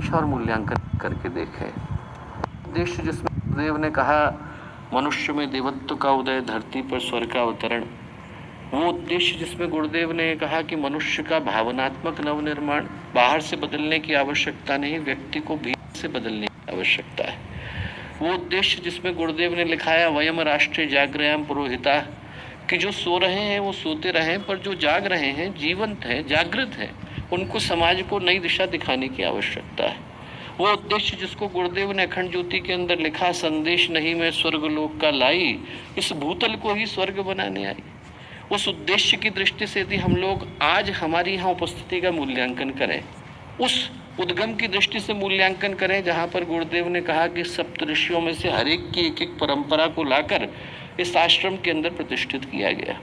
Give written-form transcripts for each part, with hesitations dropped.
समीक्षा और मूल्यांकन करके देखें। उद्देश्य जिसमें गुरुदेव ने कहा मनुष्य में देवत्व का उदय, धरती पर स्वर्ग का अवतरण, वो उद्देश्य जिसमें गुरुदेव ने कहा कि मनुष्य का भावनात्मक नवनिर्माण, बाहर से बदलने की आवश्यकता नहीं, व्यक्ति को भीतर से बदलने की आवश्यकता है। वो उद्देश्य जिसमें गुरुदेव ने लिखा है वयम राष्ट्रे जागृयाम पुरोहिता, कि जो सो रहे हैं वो सोते रहें, पर जो जाग रहे हैं, जीवंत हैं, जागृत हैं, उनको समाज को नई दिशा दिखाने की आवश्यकता है। वो उद्देश्य जिसको गुरुदेव ने अखंड ज्योति के अंदर लिखा, संदेश नहीं मैं स्वर्ग लोक का लाई, इस भूतल को ही स्वर्ग बनाने आई। उस उद्देश्य की दृष्टि से यदि हम लोग आज हमारी यहाँ उपस्थिति का मूल्यांकन करें, उस उद्गम की दृष्टि से मूल्यांकन करें जहाँ पर गुरुदेव ने कहा कि सप्तऋषियों में से हर एक की एक एक परंपरा को लाकर इस आश्रम के अंदर प्रतिष्ठित किया गया।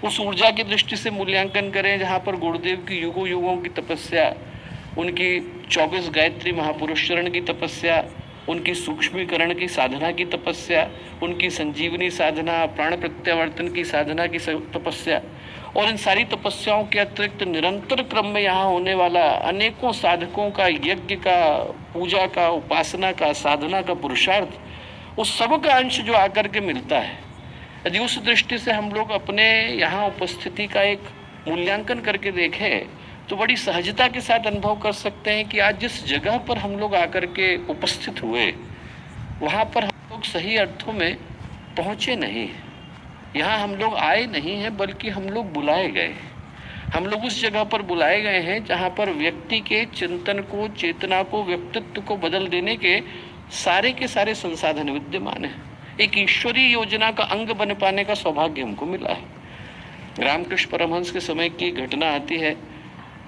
उस ऊर्जा की दृष्टि से मूल्यांकन करें जहाँ पर गुरुदेव की युगों युगों की तपस्या, उनकी 24 गायत्री महापुरुष चरण की तपस्या, उनकी सूक्ष्मीकरण की साधना की तपस्या, उनकी संजीवनी साधना, प्राण प्रत्यावर्तन की साधना की तपस्या, और इन सारी तपस्याओं के अतिरिक्त निरंतर क्रम में यहाँ होने वाला अनेकों साधकों का यज्ञ का, पूजा का, उपासना का, साधना का पुरुषार्थ, उस सब का अंश जो आकर के मिलता है, यदि उस दृष्टि से हम लोग अपने यहाँ उपस्थिति का एक मूल्यांकन करके देखें तो बड़ी सहजता के साथ अनुभव कर सकते हैं कि आज जिस जगह पर हम लोग आकर के उपस्थित हुए वहाँ पर हम लोग सही अर्थों में पहुँचे नहीं। यहाँ हम लोग आए नहीं हैं, बल्कि हम लोग बुलाए गए। हम लोग उस जगह पर बुलाए गए हैं जहाँ पर व्यक्ति के चिंतन को, चेतना को, व्यक्तित्व को बदल देने के सारे संसाधन विद्यमान हैं। एक ईश्वरीय योजना का अंग बन पाने का सौभाग्य हमको मिला है। रामकृष्ण परमहंस के समय की घटना आती है।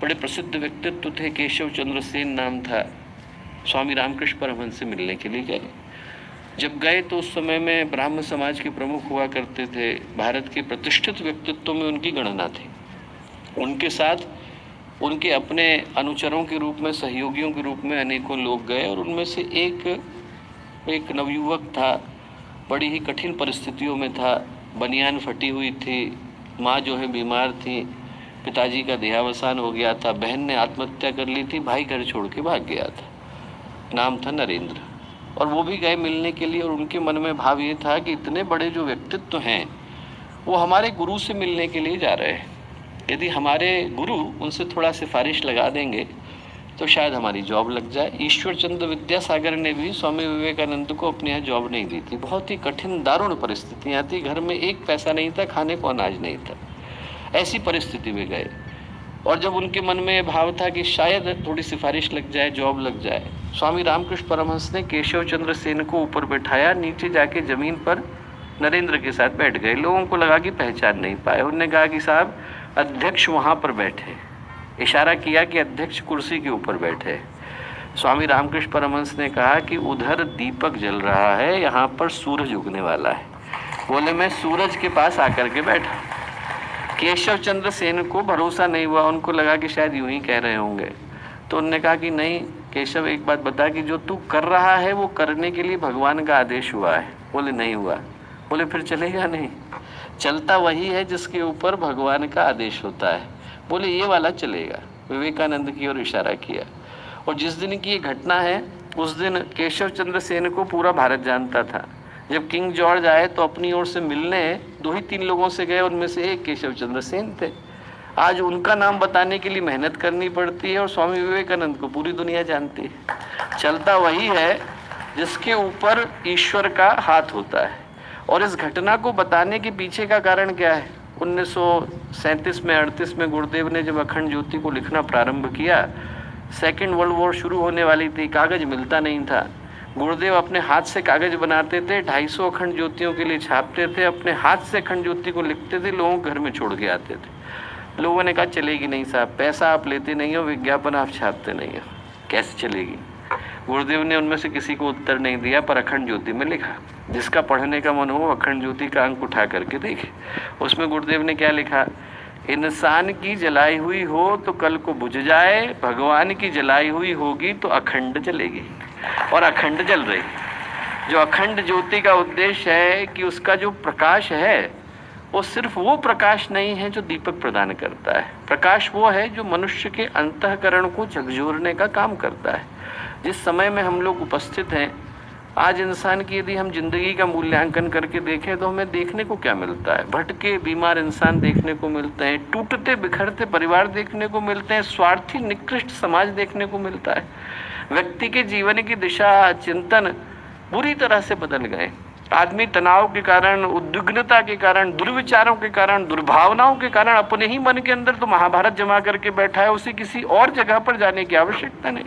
बड़े प्रसिद्ध व्यक्तित्व थे, केशव चंद्र सेन नाम था। स्वामी रामकृष्ण परमहंस से मिलने के लिए गए। जब गए तो उस समय में ब्राह्म समाज के प्रमुख हुआ करते थे। भारत के प्रतिष्ठित व्यक्तित्वों में उनकी गणना थी। उनके साथ उनके अपने अनुचरों के रूप में, सहयोगियों के रूप में अनेकों लोग गए, और उनमें से एक नवयुवक था। बड़ी ही कठिन परिस्थितियों में था। बनियान फटी हुई थी, माँ जो है बीमार थी, पिताजी का देहावसान हो गया था, बहन ने आत्महत्या कर ली थी, भाई घर छोड़ के भाग गया था। नाम था नरेंद्र। और वो भी गए मिलने के लिए, और उनके मन में भाव ये था कि इतने बड़े जो व्यक्तित्व हैं वो हमारे गुरु से मिलने के लिए जा रहे हैं। यदि हमारे गुरु उनसे थोड़ा सिफारिश लगा देंगे तो शायद हमारी जॉब लग जाए। ईश्वर चंद्र विद्यासागर ने भी स्वामी विवेकानंद को अपने यहाँ जॉब नहीं दी थी। बहुत ही कठिन दारुण परिस्थितियाँ थी, घर में एक पैसा नहीं था, खाने को अनाज नहीं था। ऐसी परिस्थिति में गए, और जब उनके मन में भाव था कि शायद थोड़ी सिफारिश लग जाए, जॉब लग जाए, स्वामी रामकृष्ण परमहंस ने केशव चंद्र सेन को ऊपर बैठाया, नीचे जाके जमीन पर नरेंद्र के साथ बैठ गए। लोगों को लगा कि पहचान नहीं पाए। उन्होंने कहा कि साहब अध्यक्ष वहाँ पर बैठे, इशारा किया कि अध्यक्ष कुर्सी के ऊपर बैठे। स्वामी रामकृष्ण परमहंस ने कहा कि उधर दीपक जल रहा है, यहाँ पर सूरज उगने वाला है। बोले मैं सूरज के पास आकर के बैठा। केशव चंद्र सेन को भरोसा नहीं हुआ, उनको लगा कि शायद यूं ही कह रहे होंगे। तो उन्होंने कहा कि नहीं केशव, एक बात बता कि जो तू कर रहा है वो करने के लिए भगवान का आदेश हुआ है। बोले नहीं हुआ। बोले फिर चलेगा नहीं? चलता वही है जिसके ऊपर भगवान का आदेश होता है। बोले ये वाला चलेगा। विवेकानंद की ओर इशारा किया। और जिस दिन की ये घटना है उस दिन केशव चंद्र सेन को पूरा भारत जानता था। जब किंग जॉर्ज आए तो अपनी ओर से मिलने 2 ही 3 लोगों से गए, उनमें से एक केशव चंद्र सेन थे। आज उनका नाम बताने के लिए मेहनत करनी पड़ती है, और स्वामी विवेकानंद को पूरी दुनिया जानती है। चलता वही है जिसके ऊपर ईश्वर का हाथ होता है। और इस घटना को बताने के पीछे का कारण क्या है? 1937 में 38 में गुरुदेव ने जब अखंड ज्योति को लिखना प्रारंभ किया, सेकेंड वर्ल्ड वॉर शुरू होने वाली थी, कागज मिलता नहीं था। गुरुदेव अपने हाथ से कागज बनाते थे, 250 अखंड ज्योतियों के लिए छापते थे, अपने हाथ से अखंड ज्योति को लिखते थे, लोगों को घर में छोड़ के आते थे। लोगों ने कहा चलेगी नहीं साहब, पैसा आप लेते नहीं हो, विज्ञापन आप छापते नहीं हो, कैसे चलेगी? गुरुदेव ने उनमें से किसी को उत्तर नहीं दिया, पर अखंड ज्योति में लिखा। जिसका पढ़ने का मन हो अखंड ज्योति का अंक उठा करके देखे। उसमें गुरुदेव ने क्या लिखा? इंसान की जलाई हुई हो तो कल को बुझ जाए, भगवान की जलाई हुई होगी तो अखंड जलेगी। और अखंड जल रही। जो अखंड ज्योति का उद्देश्य है कि उसका जो प्रकाश है वो सिर्फ वो प्रकाश नहीं है जो दीपक प्रदान करता है। प्रकाश वो है जो मनुष्य के अंतःकरण को झकझोरने का काम करता है। जिस समय में हम लोग उपस्थित हैं, आज इंसान की यदि हम जिंदगी का मूल्यांकन करके देखें तो हमें देखने को क्या मिलता है? भटके बीमार इंसान देखने को मिलते हैं, टूटते बिखरते परिवार देखने को मिलते हैं, स्वार्थी निकृष्ट समाज देखने को मिलता है। व्यक्ति के जीवन की दिशा, चिंतन बुरी तरह से बदल गए। आदमी तनाव के कारण, उद्विग्नता के कारण, दुर्विचारों के कारण, दुर्भावनाओं के कारण अपने ही मन के अंदर तो महाभारत जमा करके बैठा है, उसे किसी और जगह पर जाने की आवश्यकता नहीं।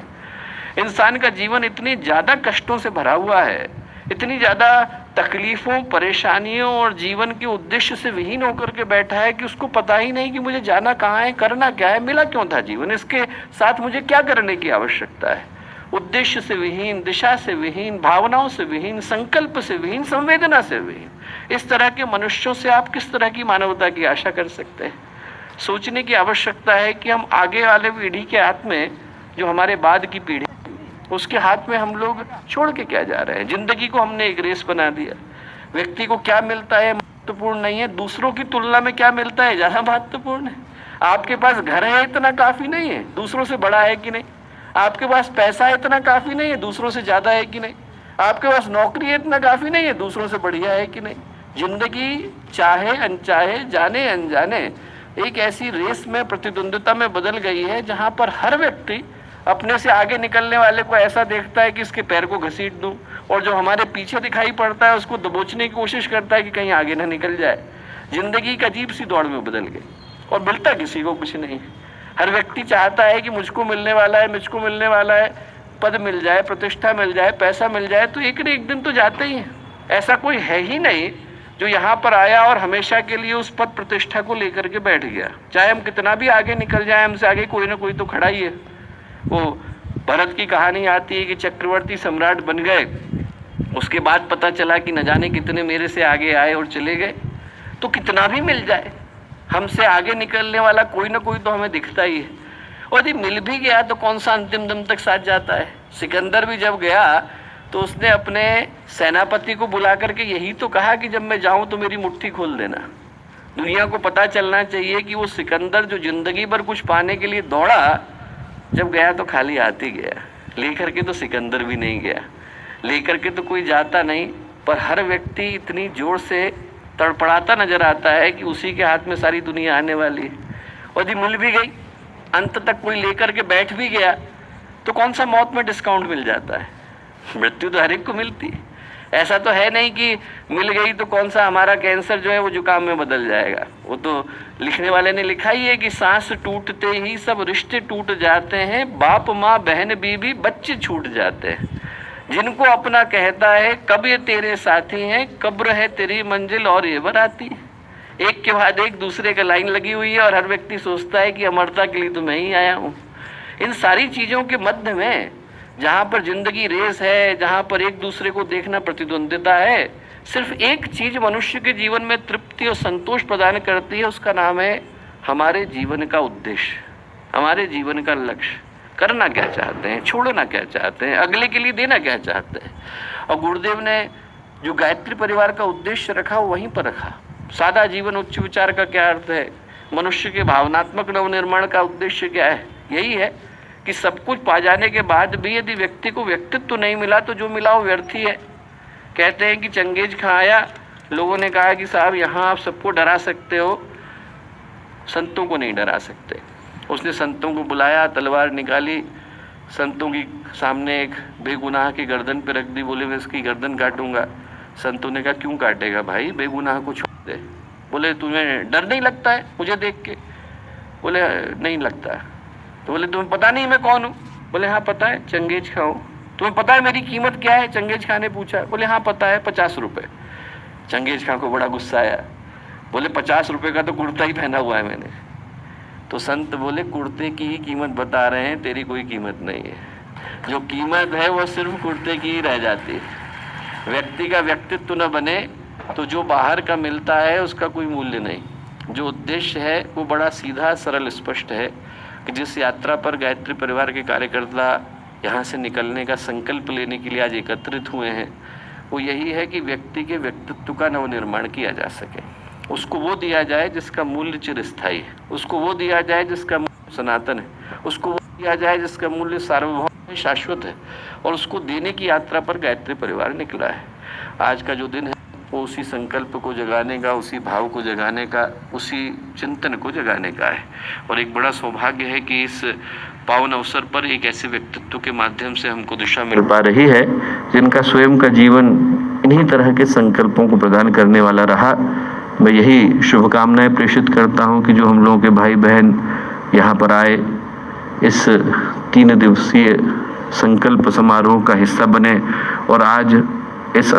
इंसान का जीवन इतनी ज़्यादा कष्टों से भरा हुआ है, इतनी ज़्यादा तकलीफ़ों, परेशानियों और जीवन के उद्देश्य से विहीन होकर के बैठा है कि उसको पता ही नहीं कि मुझे जाना कहाँ है, करना क्या है, मिला क्यों था जीवन, इसके साथ मुझे क्या करने की आवश्यकता है। उद्देश्य से विहीन, दिशा से विहीन, भावनाओं से विहीन, संकल्प से विहीन, संवेदना से विहीन। इस तरह के मनुष्यों से आप किस तरह की मानवता की आशा कर सकते हैं? सोचने की आवश्यकता है कि हम आगे वाले पीढ़ी के हाथ में, जो हमारे बाद की पीढ़ी, उसके हाथ में हम लोग छोड़ के क्या जा रहे हैं? जिंदगी को हमने एक रेस बना दिया। व्यक्ति को क्या मिलता है महत्वपूर्ण नहीं है, दूसरों की तुलना में क्या मिलता है ज़्यादा महत्वपूर्ण है। आपके पास घर है इतना काफ़ी नहीं है, दूसरों से बड़ा है कि नहीं। आपके पास पैसा है इतना काफ़ी नहीं है, दूसरों से ज़्यादा है कि नहीं। आपके पास नौकरी है इतना काफ़ी नहीं है, दूसरों से बढ़िया है कि नहीं। जिंदगी चाहे अनचाहे, जाने अनजाने, एक ऐसी रेस में, प्रतिद्वंद्विता में बदल गई है जहाँ पर हर व्यक्ति अपने से आगे निकलने वाले को ऐसा देखता है कि इसके पैर को घसीट दूं, और जो हमारे पीछे दिखाई पड़ता है उसको दबोचने की कोशिश करता है कि कहीं आगे ना निकल जाए। जिंदगी एक अजीब सी दौड़ में बदल गई और मिलता किसी को कुछ नहीं। हर व्यक्ति चाहता है कि मुझको मिलने वाला है, मुझको मिलने वाला है, पद मिल जाए, प्रतिष्ठा मिल जाए, पैसा मिल जाए, तो एक न एक दिन तो जाते ही हैं। ऐसा कोई है ही नहीं जो यहाँ पर आया और हमेशा के लिए उस पद प्रतिष्ठा को लेकर के बैठ गया। चाहे हम कितना भी आगे निकल जाए, हमसे आगे कोई ना कोई तो खड़ा ही है। वो भरत की कहानी आती है कि चक्रवर्ती सम्राट बन गए, उसके बाद पता चला कि न जाने कितने मेरे से आगे आए और चले गए। तो कितना भी मिल जाए, हमसे आगे निकलने वाला कोई ना कोई तो हमें दिखता ही है। और यदि मिल भी गया तो कौन सा अंतिम दम तक साथ जाता है। सिकंदर भी जब गया तो उसने अपने सेनापति को बुला करके यही तो कहा कि जब मैं जाऊं तो मेरी मुट्ठी खोल देना। दुनिया को पता चलना चाहिए कि वो सिकंदर जो जिंदगी भर कुछ पाने के लिए दौड़ा, जब गया तो खाली हाथ ही गया। लेकर के तो सिकंदर भी नहीं गया, लेकर के तो कोई जाता नहीं, पर हर व्यक्ति इतनी जोर से तड़पड़ाता नजर आता है कि उसी के हाथ में सारी दुनिया आने वाली है। और यदि मिल भी गई, अंत तक कोई लेकर के बैठ भी गया, तो कौन सा मौत में डिस्काउंट मिल जाता है? मृत्यु तो हर एक को मिलती है। ऐसा तो है नहीं कि मिल गई तो कौन सा हमारा कैंसर जो है वो जुकाम में बदल जाएगा। वो तो लिखने वाले ने लिखा ही है कि सांस टूटते ही सब रिश्ते टूट जाते हैं, बाप माँ बहन बीवी बच्चे छूट जाते हैं। जिनको अपना कहता है कब ये तेरे साथी हैं, कब्र है तेरी मंजिल और ये बराती। एक के बाद एक दूसरे का लाइन लगी हुई है और हर व्यक्ति सोचता है कि अमरता के लिए तो मैं ही आया हूँ। इन सारी चीज़ों के मध्य में जहाँ पर जिंदगी रेस है, जहाँ पर एक दूसरे को देखना प्रतिद्वंद्विता है, सिर्फ एक चीज़ मनुष्य के जीवन में तृप्ति और संतोष प्रदान करती है, उसका नाम है हमारे जीवन का उद्देश्य, हमारे जीवन का लक्ष्य। करना क्या चाहते हैं, छोड़ना क्या चाहते हैं, अगले के लिए देना क्या चाहते हैं। और गुरुदेव ने जो गायत्री परिवार का उद्देश्य रखा वो वहीं पर रखा। सादा जीवन उच्च विचार का क्या अर्थ है, मनुष्य के भावनात्मक नवनिर्माण का उद्देश्य क्या है? यही है कि सब कुछ पा जाने के बाद भी यदि व्यक्ति को व्यक्तित्व तो नहीं मिला तो जो मिला वो व्यर्थ ही है। कहते हैं कि चंगेज खां आया, लोगों ने कहा कि साहब यहाँ आप सबको डरा सकते हो, संतों को नहीं डरा सकते। उसने संतों को बुलाया, तलवार निकाली, संतों की सामने एक बेगुनाह की गर्दन पे रख दी। बोले मैं इसकी गर्दन काटूंगा। संतों ने कहा क्यों काटेगा भाई, बेगुनाह को छोड़ दे। बोले तुम्हें डर नहीं लगता है मुझे देख के? बोले नहीं लगता है। तो बोले तुम्हें पता नहीं मैं कौन हूँ? बोले हाँ पता है, चंगेज खां हूँ। तुम्हें पता है मेरी कीमत क्या है? चंगेज खां ने पूछा। बोले हाँ पता है, 50 रुपये। चंगेज खां को बड़ा गुस्सा आया। बोले 50 रुपये का तो कुर्ता ही पहना हुआ है मैंने। तो संत बोले कुर्ते की ही कीमत बता रहे हैं, तेरी कोई कीमत नहीं है। जो कीमत है वो सिर्फ कुर्ते की ही रह जाती है। व्यक्ति का व्यक्तित्व न बने तो जो बाहर का मिलता है उसका कोई मूल्य नहीं। जो उद्देश्य है वो बड़ा सीधा सरल स्पष्ट है कि जिस यात्रा पर गायत्री परिवार के कार्यकर्ता यहाँ से निकलने का संकल्प लेने के लिए आज एकत्रित हुए हैं, वो यही है कि व्यक्ति के व्यक्तित्व का नवनिर्माण किया जा सके। उसको वो दिया जाए जिसका मूल्य चिरस्थायी है, उसको वो दिया जाए जिसका मूल्य सनातन है, उसको वो दिया जाए जिसका मूल्य सार्वभौम शाश्वत है, और उसको देने की यात्रा पर गायत्री परिवार निकला है। आज का जो दिन है वो उसी संकल्प को जगाने का, उसी भाव को जगाने का, उसी चिंतन को जगाने का है। और एक बड़ा सौभाग्य है कि इस पावन अवसर पर एक ऐसे व्यक्तित्व के माध्यम से हमको दिशा मिल पा रही है जिनका स्वयं का जीवन इन्हीं तरह के संकल्पों को प्रदान करने वाला रहा। मैं यही शुभकामनाएं प्रेषित करता हूं कि जो हम लोगों के भाई बहन यहाँ पर आए, इस 3 दिवसीय संकल्प समारोह का हिस्सा बने और आज इस